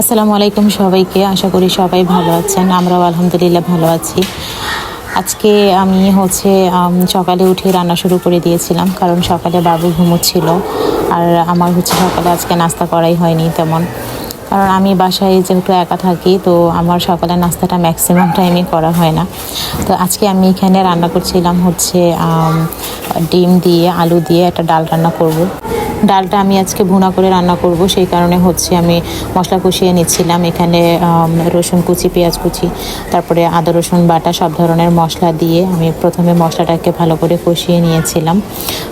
আসসালামু আলাইকুম সবাইকে। আশা করি সবাই ভালো আছেন। আমরাও আলহামদুলিল্লাহ ভালো আছি। আজকে আমি সকালে উঠে রান্না শুরু করে দিয়েছিলাম, কারণ সকালে বাবু ঘুমোচ্ছিল। আর আমার সকালে আজকে নাস্তা করাই হয়নি তেমন, কারণ আমি বাসায় যেহেতু একা থাকি, তো আমার সকালে নাস্তাটা ম্যাক্সিমাম টাইমে করা হয় না। তো আজকে আমি এখানে রান্না করছিলাম ডিম দিয়ে আলু দিয়ে একটা ডাল রান্না করব। ডালটা আমি আজকে ভুনা করে রান্না করব, সেই কারণে আমি মশলা কষিয়ে নিচ্ছিলাম। এখানে রসুন কুচি, পেঁয়াজ কুচি, তারপরে আদা রসুন বাটা, সব ধরনের মশলা দিয়ে আমি প্রথমে মশলাটাকে ভালো করে কষিয়ে নিয়েছিলাম।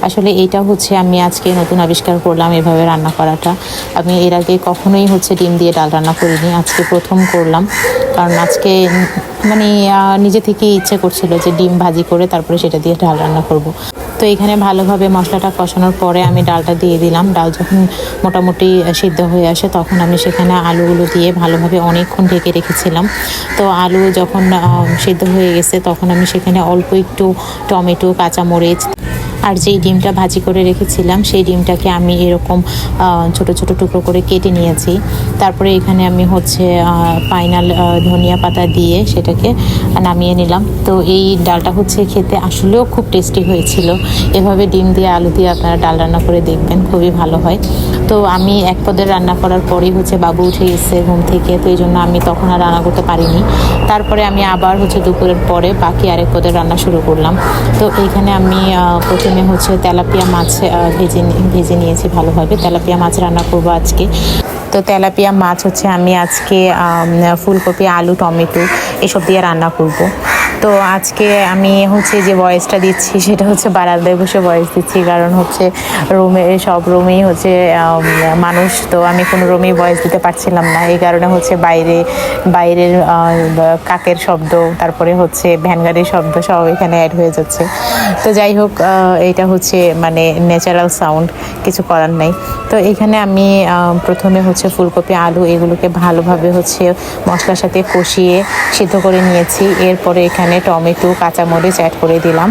আসলে এইটা আমি আজকে নতুন আবিষ্কার করলাম এভাবে রান্না করাটা। আমি এর আগে কখনোই ডিম দিয়ে ডাল রান্না করিনি, আজকে প্রথম করলাম। কারণ আজকে নিজে থেকেই ইচ্ছে করছিল যে ডিম ভাজি করে তারপরে সেটা দিয়ে ডাল রান্না করব। তো এখানে ভালোভাবে মশলাটা কষানোর পরে আমি ডালটা দিয়ে দিলাম। ডাল যখন মোটামুটি সিদ্ধ হয়ে আসে, তখন আমি সেখানে আলুগুলো দিয়ে ভালোভাবে অনেকক্ষণ ঢেকে রেখেছিলাম। তো আলু যখন সিদ্ধ হয়ে গেছে, তখন আমি সেখানে অল্প একটু টমেটো, কাঁচামরিচ আর যেই ডিমটা ভাজি করে রেখেছিলাম, সেই ডিমটাকে আমি এরকম ছোট ছোট টুকরো করে কেটে নিয়েছি। তারপরে এখানে আমি ফাইনাল ধনিয়া পাতা দিয়ে সেটাকে নামিয়ে নিলাম। তো এই ডালটা খেতে আসলেও খুব টেস্টি হয়েছিল। এভাবে ডিম দিয়ে আলু দিয়ে আপনারা ডাল রান্না করে দেখবেন, খুবই ভালো হয়। তো আমি এক পদের রান্না করার পরেই বাবু উঠে গেছে ঘুম থেকে, তো এই জন্য আমি তখন আর রান্না করতে পারিনি। তারপরে আমি আবার দুপুরের পরে বাকি আরেক পদের রান্না শুরু করলাম। তো এইখানে আমি প্রথমে তেলাপিয়া মাছ ভেজে নিয়েছি ভালোভাবে। তেলাপিয়া মাছ রান্না করবো আজকে। তো তেলাপিয়া মাছ আমি আজকে ফুলকপি, আলু, টমেটো এসব দিয়ে রান্না করব। তো আজকে আমি যে ভয়েসটা দিচ্ছি সেটা বারান্দায় বসে ভয়েস দিচ্ছি, কারণ সব রুমেই মানুষ, তো আমি কোনো রুমেই ভয়েস দিতে পারছিলাম না। এই কারণে বাইরের কাকের শব্দ, তারপরে ভ্যান গাড়ির শব্দ সব এখানে অ্যাড হয়ে যাচ্ছে। তো যাই হোক, এটা ন্যাচারাল সাউন্ড, কিছু করার নাই। তো এখানে আমি প্রথমে ফুলকপি, আলু এগুলোকে ভালোভাবে মশলার সাথে কষিয়ে সিদ্ধ করে নিয়েছি। এরপরে এখানে টমেটো, কাঁচামরিচ অ্যাড করে দিলাম।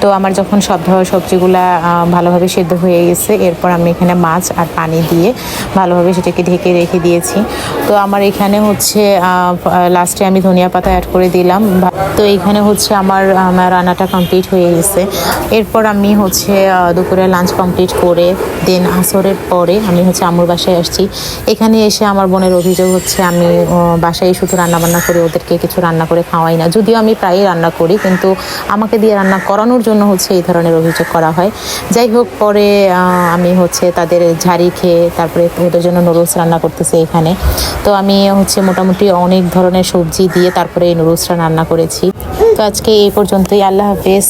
তো আমার যখন সব ধরনের সবজিগুলা ভালোভাবে সিদ্ধ হয়ে গেছে, এরপর আমি এখানে মাছ আর পানি দিয়ে ভালোভাবে সেটাকে ঢেকে রেখে দিয়েছি। তো আমার এখানে লাস্টে আমি ধনিয়া পাতা অ্যাড করে দিলাম। তো এইখানে আমার রান্নাটা কমপ্লিট হয়ে গেছে। এরপর আমি দুপুরে লাঞ্চ কমপ্লিট করে দেন আসরের পরে আমি আম্মুর বাসায় আসছি। এখানে এসে আমার বোনের অভিযোগ আমি বাসায় শুধু রান্নাবান্না করে ওদেরকে কিছু রান্না করে খাওয়াই না। যদিও আমি প্রায়ই রান্না করি, কিন্তু আমাকে দিয়ে রান্না করানোর জন্য এই ধরনের অভিযোগ করা হয়। যাই হোক, পরে আমি তাদের ঝাড়ি খেয়ে তারপরে ওদের জন্য নুডলস রান্না করতেছি এখানে। তো আমি মোটামুটি অনেক ধরনের সবজি দিয়ে তারপরে এই নুডলসটা রান্না করেছি। তো আজকে এই পর্যন্তই। আল্লাহ হাফেজ।